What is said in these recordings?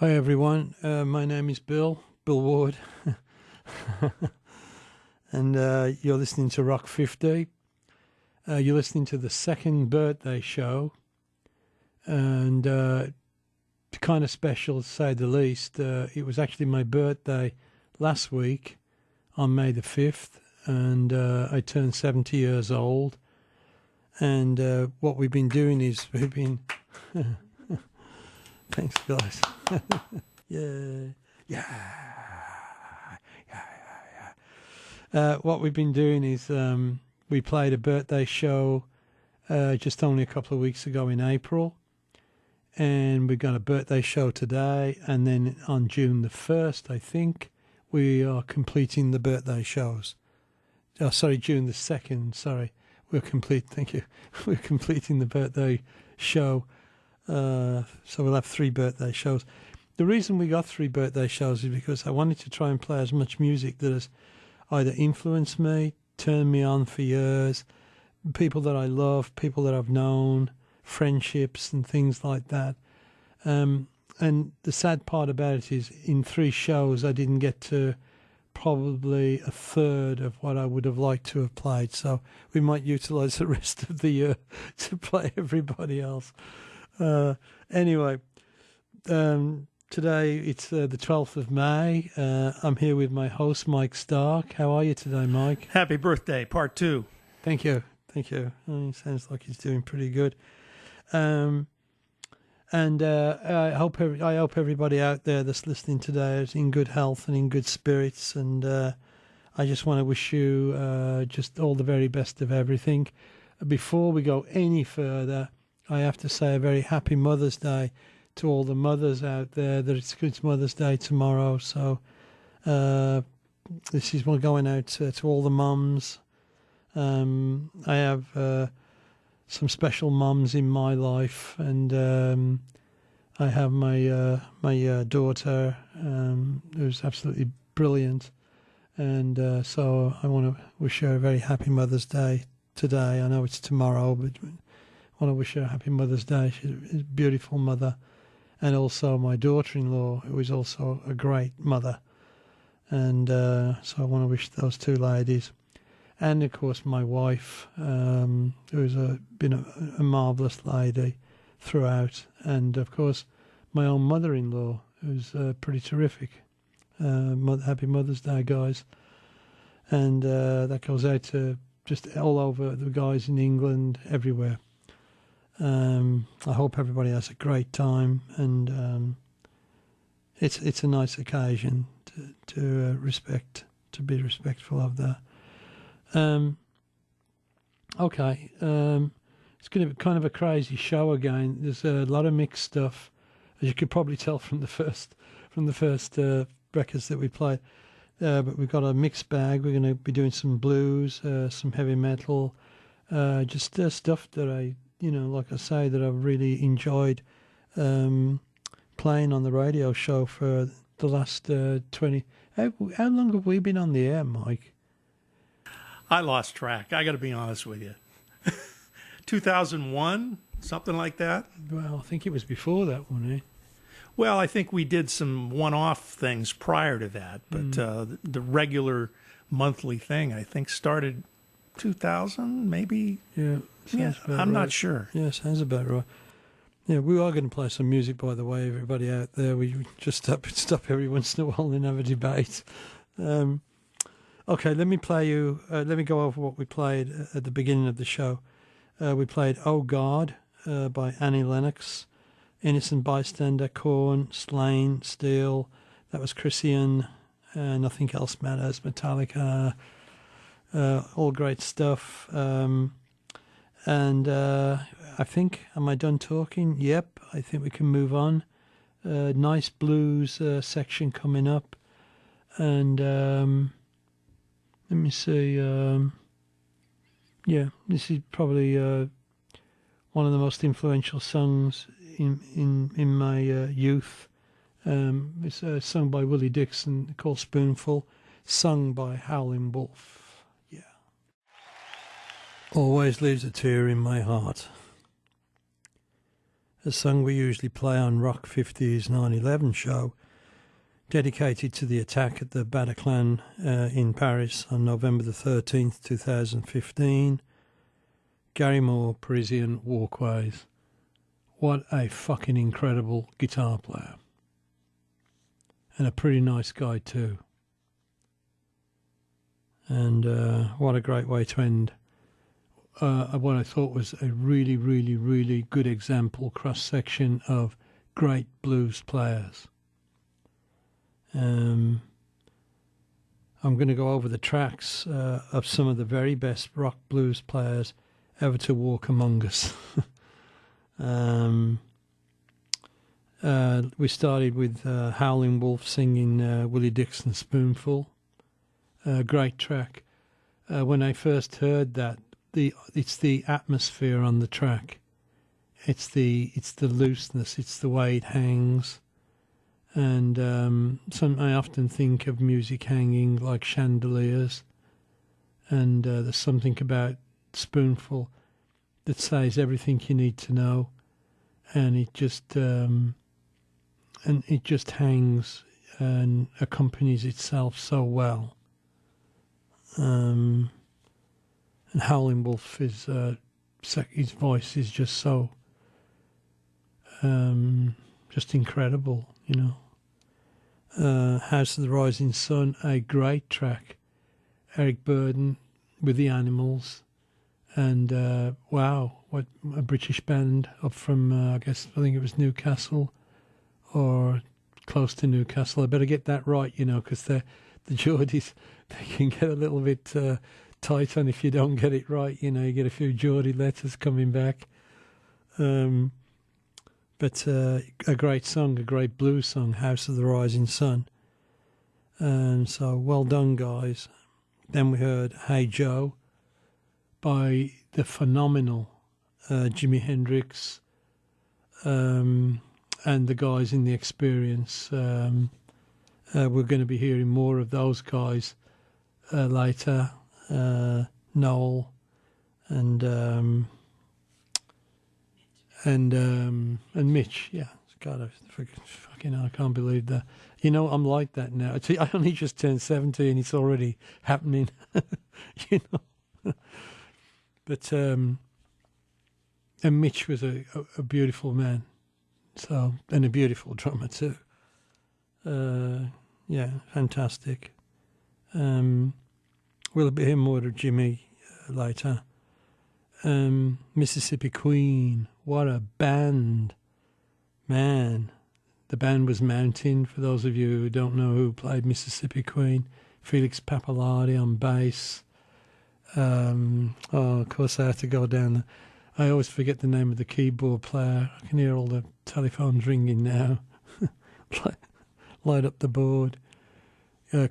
Hi everyone, my name is Bill Ward, and you're listening to Rock 50. You're listening to the second birthday show, and kind of special to say the least. It was actually my birthday last week on May the 5th, and I turned 70 years old. And what we've been doing is we've been... Thanks, guys. What we've been doing is we played a birthday show just only a couple of weeks ago in April, and we've got a birthday show today, and then on June the 1st, I think, we are completing the birthday shows. Oh, sorry, June the 2nd, sorry. Thank you. We're completing the birthday show. So we'll have 3 birthday shows. The reason we got 3 birthday shows is because I wanted to try and play as much music that has either influenced me, turned me on for years, people that I love, people that I've known, friendships and things like that. And the sad part about it is in 3 shows I didn't get to probably a third of what I would have liked to have played. So we might utilise the rest of the year to play everybody else. Anyway, today it's the 12th of May. I'm here with my host, Mike Stark. How are you today, Mike? Happy birthday, part 2. Thank you. Oh, he sounds like he's doing pretty good. I hope everybody out there that's listening today is in good health and in good spirits. And I just want to wish you just all the very best of everything. Before we go any further, I have to say a very happy Mother's Day to all the mothers out there. That it's Mother's Day tomorrow. So this is one going out to all the mums. I have some special mums in my life, and I have my daughter who's absolutely brilliant, and so I want to wish her a very happy Mother's Day today. I know it's tomorrow, but I want to wish her a happy Mother's Day. She's a beautiful mother, and also my daughter-in-law, who is also a great mother, and so I want to wish those 2 ladies. And, of course, my wife, who's been a marvellous lady throughout. And, of course, my own mother-in-law, who's pretty terrific. Happy Mother's Day, guys. And that goes out to just all over the guys in England, everywhere. I hope everybody has a great time. And it's a nice occasion to be respectful of that. Okay, it's going to be kind of a crazy show again. There's a lot of mixed stuff, as you could probably tell from the first records that we played. But we've got a mixed bag. We're going to be doing some blues, some heavy metal, just stuff that like I say, that I've really enjoyed playing on the radio show for the last 20. How long have we been on the air, Mike? I lost track. I got to be honest with you. 2001, something like that. Well, I think it was before that one, eh? Well, I think we did some one-off things prior to that, but the regular monthly thing, I think, started 2000, maybe. Yeah, I'm not sure. Yeah, sounds about right. Yeah, we are going to play some music, by the way, everybody out there. We just stop every once in a while and have a debate. Okay, let me play you. Let me go over what we played at the beginning of the show. We played "Oh God" by Annie Lennox, "Innocent Bystander," Korn, Slain, Steel. That was Christian. Nothing Else Matters, Metallica. All great stuff. And I think, am I done talking? Yep. I think we can move on. Nice blues section coming up, and. Let me see. This is probably one of the most influential songs in my youth. It's sung by Willie Dixon, called "Spoonful," sung by Howlin' Wolf. Yeah. Always leaves a tear in my heart. a song we usually play on Rock 50's 9/11 show, dedicated to the attack at the Bataclan in Paris on November the 13th, 2015. Gary Moore, Parisian Walkways. What a fucking incredible guitar player. And a pretty nice guy too. And what a great way to end what I thought was a really, really, really good example, cross-section of great blues players. I'm going to go over the tracks of some of the very best rock blues players ever to walk among us. We started with Howlin' Wolf singing Willie Dixon's Spoonful. Great track. When I first heard that, it's the atmosphere on the track. It's the looseness. It's the way it hangs. And I often think of music hanging like chandeliers. And there's something about Spoonful that says everything you need to know, and it just hangs and accompanies itself so well. And Howlin' Wolf is his voice is just so just incredible, you know. House of the Rising Sun, a great track. Eric Burdon with the Animals, and wow, what a British band up from I think it was Newcastle or close to Newcastle. I better get that right, you know, because the Geordies, they can get a little bit tight on if you don't get it right. You know, you get a few Geordie letters coming back. But a great song, a great blues song, House of the Rising Sun. So well done, guys. Then we heard Hey Joe by the phenomenal Jimi Hendrix and the guys in The Experience. We're going to be hearing more of those guys later. Noel and Mitch. Yeah, God, I can't believe that. You know, I'm like that now. I only just turned 17. It's already happening. You know. But and Mitch was a beautiful man. So, and a beautiful drummer too. Yeah, fantastic. We'll hear more of Jimmy later. Mississippi Queen, what a band. Man, the band was Mountain, for those of you who don't know who played Mississippi Queen. Felix Pappalardi on bass. Of course I have to go down. I always forget the name of the keyboard player. I can hear all the telephones ringing now. Light up the board.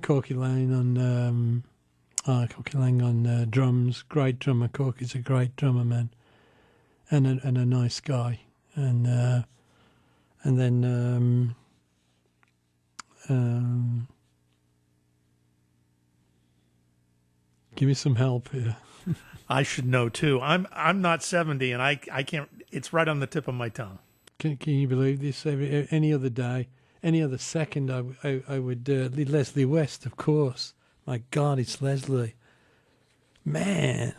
Corky Lane on drums. Great drummer. Corky's a great drummer, man, and a nice guy. And then give me some help here. I should know too. I'm not 70, and I can't. It's right on the tip of my tongue. Can you believe this? Any other day, any other second, I would Leslie West, of course. My God, it's Leslie. Man,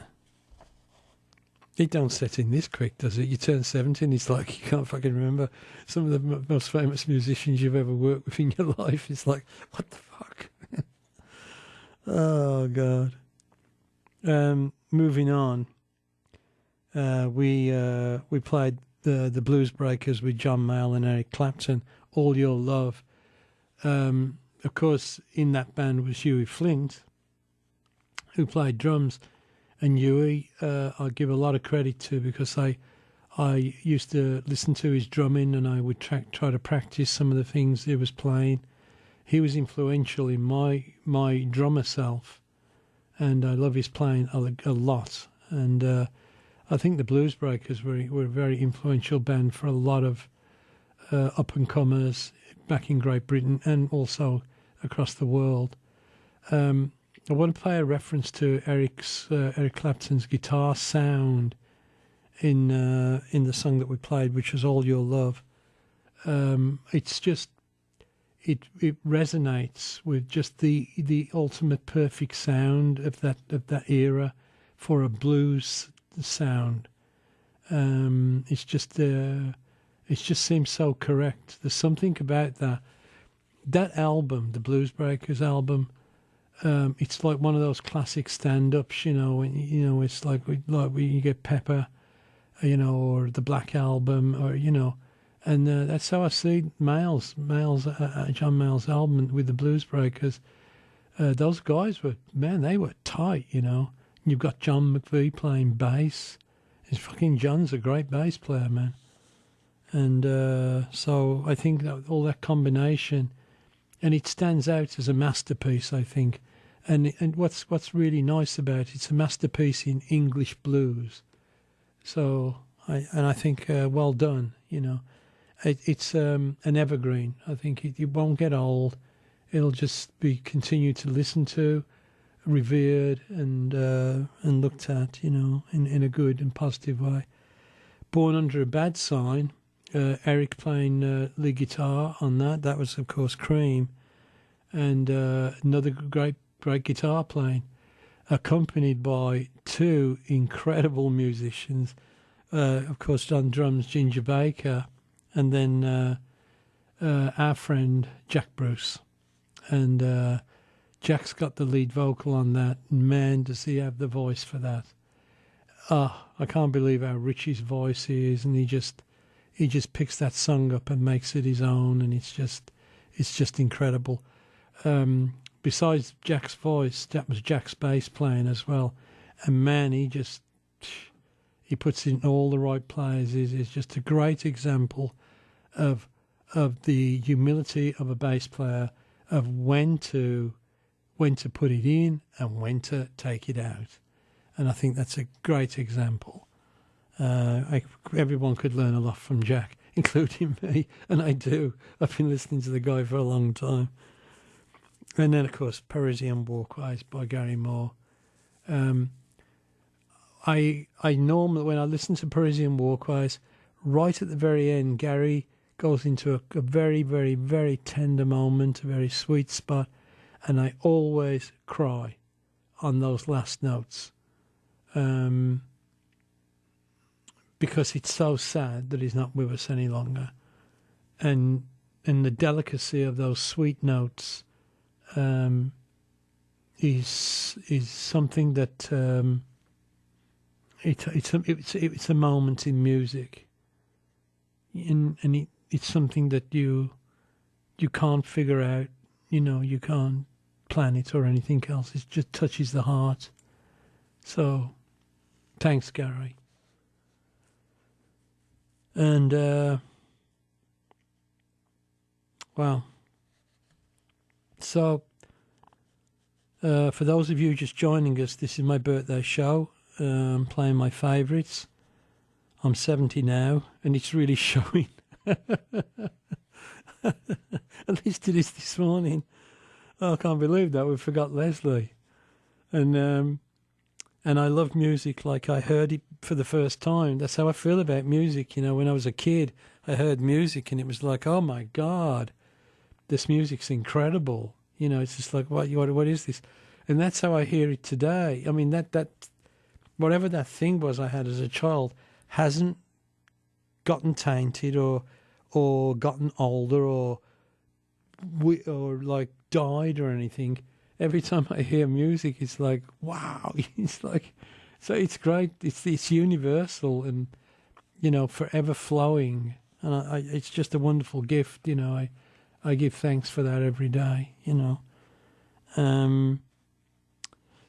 it don't set in this quick, does it? You turn 17, it's like you can't fucking remember some of the most famous musicians you've ever worked with in your life. It's like, what the fuck? Oh God. Moving on, we played the Blues Breakers with John Mayall and Eric Clapton. All Your Love. Of course, in that band was Huey Flint, who played drums, and Huey I give a lot of credit to, because I used to listen to his drumming, and I would try to practice some of the things he was playing. He was influential in my drummer self, and I love his playing a lot. And I think the Blues Breakers were a very influential band for a lot of up-and-comers back in Great Britain and also across the world. I want to play a reference to Eric Clapton's guitar sound in the song that we played, which was All Your Love. It's just it resonates with just the ultimate perfect sound of that era for a blues sound. It's just it just seems so correct. There's something about that album, the Blues Breakers album. It's like one of those classic stand-ups, it's like when you get Pepper, or the Black Album, or and that's how I see John Mayall's album with the Blues Breakers. Those guys they were tight, You've got John McVie playing bass. John's a great bass player, man. And so I think that all that combination, and it stands out as a masterpiece, I think. And what's really nice about it, it's a masterpiece in English blues. So I think well done, It's an evergreen. I think it won't get old. It'll just be continued to listen to, revered, and looked at, in a good and positive way. Born Under a Bad Sign, Eric playing lead guitar on that. That was, of course, Cream, and another great guitar playing, accompanied by two incredible musicians. Of course, on drums, Ginger Baker, and then our friend Jack Bruce. And Jack's got the lead vocal on that. Man, does he have the voice for that. I can't believe how rich his voice is, and he just picks that song up and makes it his own, and it's just incredible. Besides Jack's voice, that was Jack's bass playing as well, and man, he puts in all the right players. Is just a great example of the humility of a bass player, of when to put it in and when to take it out. And I think that's a great example. Everyone could learn a lot from Jack, including me, and I do. I've been listening to the guy for a long time. And then, of course, Parisian Walkways by Gary Moore. I normally, when I listen to Parisian Walkways, right at the very end, Gary goes into a very, very, very tender moment, a very sweet spot, and I always cry on those last notes. Because it's so sad that he's not with us any longer. And the delicacy of those sweet notes is something that it's a moment in music, and it's something that you can't figure out. You can't plan it or anything else. It just touches the heart. So, thanks, Gary. And wow. So, for those of you just joining us, this is my birthday show. I'm playing my favourites. I'm 70 now, and it's really showing. At least it is this morning. Oh, I can't believe that. We forgot Leslie. And I love music like I heard it for the first time. That's how I feel about music. When I was a kid, I heard music, and it was like, oh, my God, this music's incredible. It's just like, what is this? And that's how I hear it today. I mean, that whatever that thing was I had as a child hasn't gotten tainted or gotten older or like died or anything. Every time I hear music, it's like, wow. It's like, so it's great. It's universal and, forever flowing. And it's just a wonderful gift. I give thanks for that every day,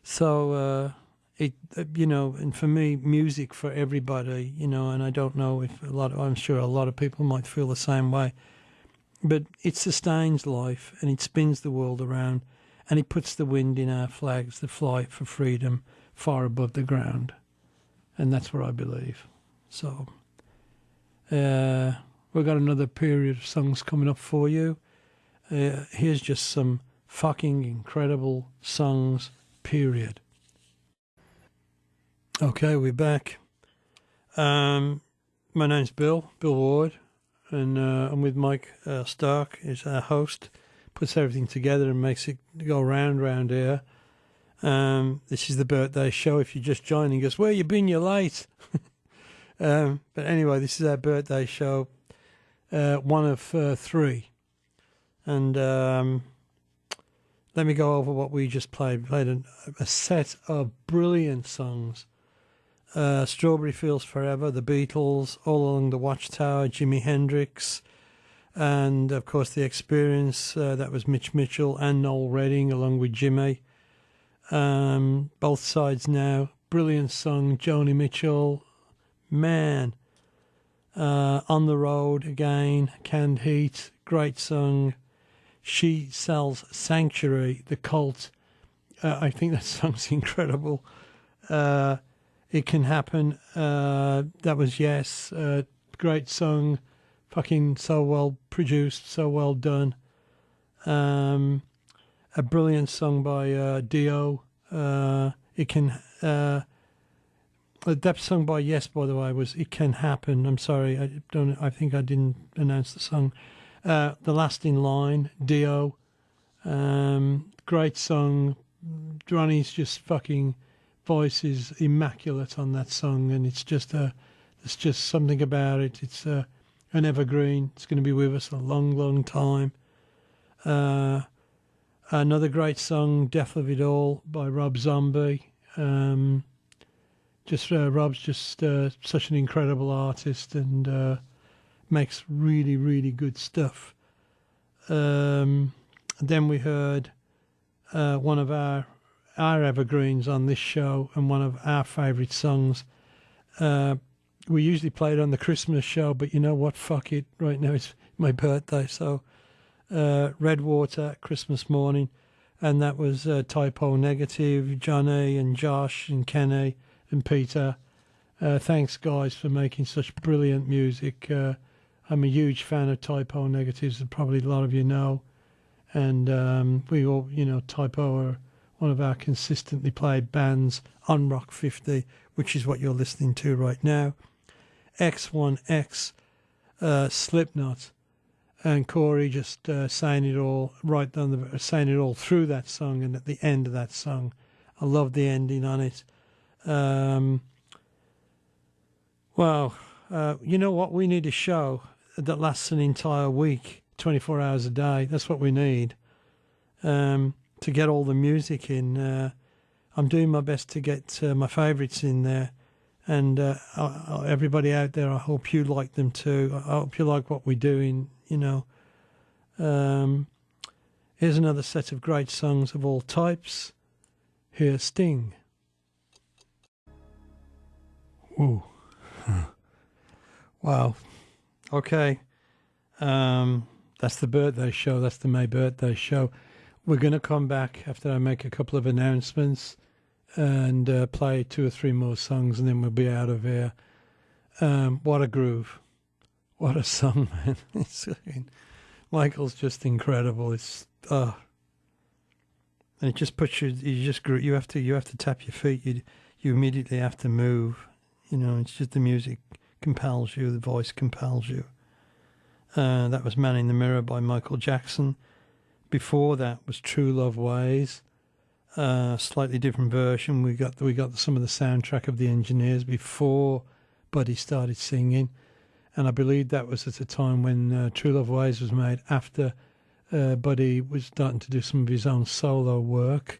So, and for me, music for everybody, and I don't know if I'm sure a lot of people might feel the same way, but it sustains life and it spins the world around and it puts the wind in our flags that fly for freedom far above the ground. And that's what I believe. So, we've got another period of songs coming up for you. Here's just some fucking incredible songs, period. Okay, we're back. My name's Bill Ward, and I'm with Mike Stark, is our host. Puts everything together and makes it go round here. This is the birthday show. If you're just joining us, where you been? You're late. But anyway, this is our birthday show, one of three. And let me go over what we just played. We played a set of brilliant songs. Strawberry Fields Forever, The Beatles, All Along the Watchtower, Jimi Hendrix, and of course The Experience, that was Mitch Mitchell and Noel Redding along with Jimmy. Both Sides Now, brilliant song, Joni Mitchell, man. On the Road Again, Canned Heat, great song. She Sells Sanctuary, The Cult, I think that song's incredible. It Can Happen, that was Yes, great song, fucking so well produced, so well done. A brilliant song by Dio. It Can, that song by Yes, by the way, was It Can Happen. I'm sorry, I think I didn't announce the song. The Last in Line, Dio. Great song. Ronnie's just fucking voice is immaculate on that song, and it's just there's just something about it. It's an evergreen. It's going to be with us a long time. Another great song, Death of It All by Rob Zombie. Rob's just such an incredible artist and makes really good stuff. Then we heard one of our evergreens on this show and one of our favourite songs. We usually play it on the Christmas show, but you know what? Fuck it. Right now it's my birthday, so Redwater, Christmas Morning, and that was Typo Negative, Johnny and Josh and Kenny and Peter. Thanks, guys, for making such brilliant music. I'm a huge fan of Typo Negatives, and probably a lot of you know. And we all, Typo are one of our consistently played bands on Rock 50, which is what you're listening to right now. X1X, Slipknot, and Corey just saying it all saying it all through that song and at the end of that song. I love the ending on it. You know what? We need a show that lasts an entire week, 24 hours a day. That's what we need to get all the music in. I'm doing my best to get my favourites in there. And everybody out there, I hope you like them too. I hope you like what we're doing, Here's another set of great songs of all types. Here's Sting. Ooh. Wow. Okay. That's the birthday show. That's the May birthday show. We're going to come back after I make a couple of announcements and play 2 or 3 more songs, and then we'll be out of here. What a groove. What a song, man. Michael's just incredible. It's and it just puts you have to tap your feet. You immediately have to move. It's just the music compels you, the voice compels you. That was Man in the Mirror by Michael Jackson. Before that was True Love Ways, slightly different version. We got some of the soundtrack of The Engineers before Buddy started singing, and I believe that was at a time when True Love Ways was made after Buddy was starting to do some of his own solo work.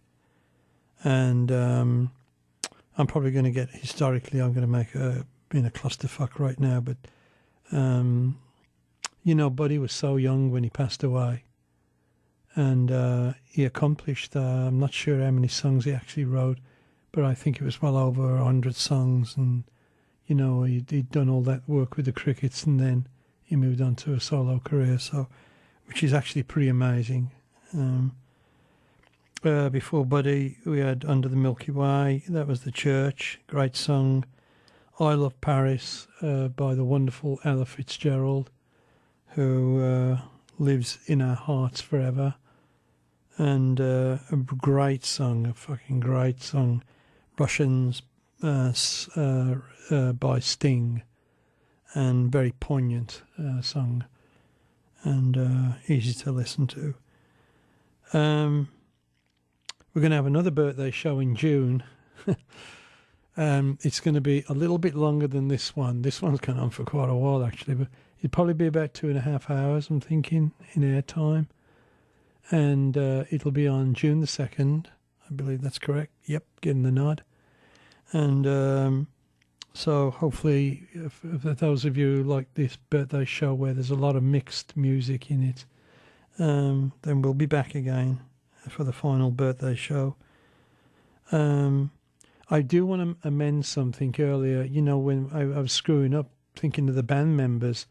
And I'm probably going to get historically. I'm going to make a clusterfuck right now, but Buddy was so young when he passed away. And he accomplished, I'm not sure how many songs he actually wrote, but I think it was well over 100 songs. And, he'd done all that work with the Crickets, and then he moved on to a solo career, which is actually pretty amazing. Before Buddy, we had Under the Milky Way. That was The Church, great song. I Love Paris by the wonderful Ella Fitzgerald, who lives in our hearts forever. And a great song, a fucking great song. Russians by Sting, and very poignant song, and easy to listen to. We're going to have another birthday show in June. It's going to be a little bit longer than this one. This one's gone on for quite a while, actually, but it'd probably be about 2.5 hours, I'm thinking, in airtime. And it'll be on June the 2nd. I believe that's correct. Yep, getting the nod. And so hopefully, if those of you like this birthday show where there's a lot of mixed music in it, then we'll be back again for the final birthday show. I do want to amend something earlier. You know, when I was screwing up thinking of the band members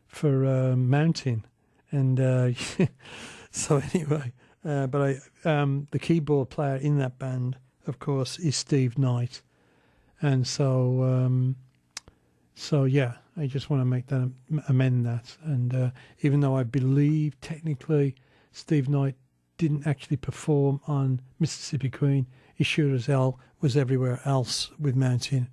for Mountain. And so anyway, but the keyboard player in that band, of course, is Steve Knight. And so yeah, I just want to make that amend that. And even though I believe technically Steve Knight didn't actually perform on Mississippi Queen, he sure as hell was everywhere else with Mountain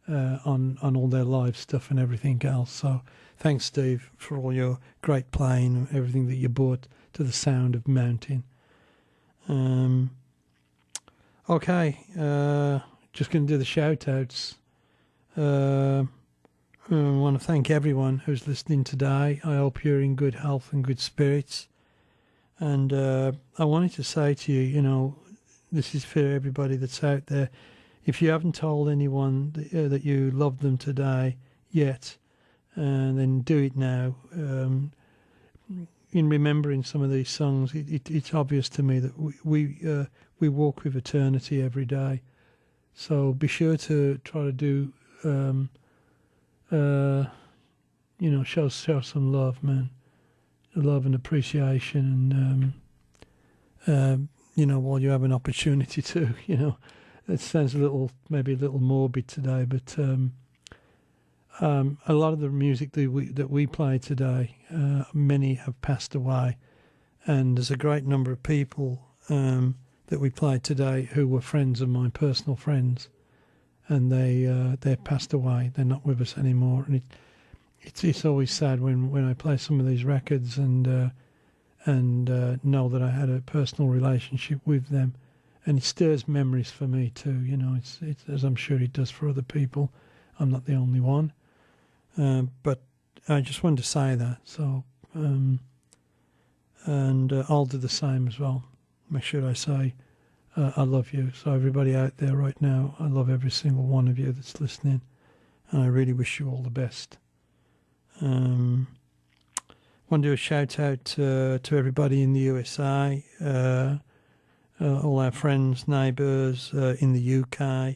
on all their live stuff and everything else. So thanks, Steve, for all your great playing and everything that you brought to the sound of Mountain. Okay, just going to do the shout-outs. I want to thank everyone who's listening today. I hope you're in good health and good spirits. And I wanted to say to you, you know, this is for everybody that's out there. If you haven't told anyone that you love them today yet, then do it now. In remembering some of these songs, it's obvious to me that we walk with eternity every day. So be sure to try to do, you know, show some love, man. Love and appreciation, and you know, while you have an opportunity to, you know, it sounds maybe a little morbid today, but a lot of the music that we play today, many have passed away, and there's a great number of people that we play today who were friends of mine, personal friends, and they're passed away. They're not with us anymore, and it's always sad when I play some of these records and know that I had a personal relationship with them, and it stirs memories for me too. You know, it's as I'm sure it does for other people. I'm not the only one, but I just wanted to say that. So, and I'll do the same as well. Make sure I say I love you. So everybody out there right now, I love every single one of you that's listening, and I really wish you all the best. Want to do a shout out to everybody in the USA, all our friends, neighbours in the UK,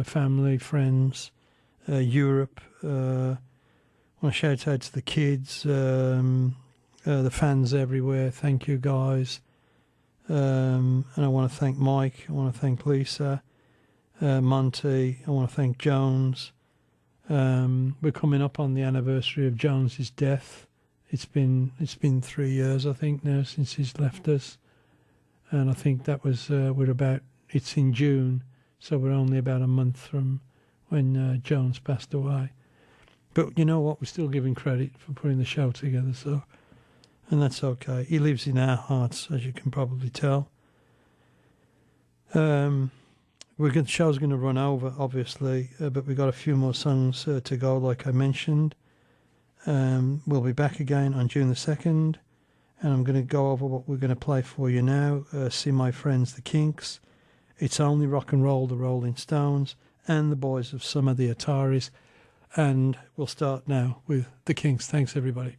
family, friends, Europe. Want to shout out to the kids, the fans everywhere. Thank you, guys. And I want to thank Mike. I want to thank Lisa, Monty. I want to thank Jones. We're coming up on the anniversary of Jones's death. It's been 3 years, I think, now since he's left us, and I think that was it's in June, so we're only about a month from when Jones passed away. But you know what? We're still giving credit for putting the show together, so, and that's okay. He lives in our hearts, as you can probably tell. The show's going to run over, obviously, but we've got a few more songs to go, like I mentioned. We'll be back again on June the 2nd, and I'm going to go over what we're going to play for you now. See My Friends, the Kinks, It's Only Rock and Roll, the Rolling Stones, and the Boys of Summer, the Ataris. And we'll start now with the Kinks. Thanks, everybody.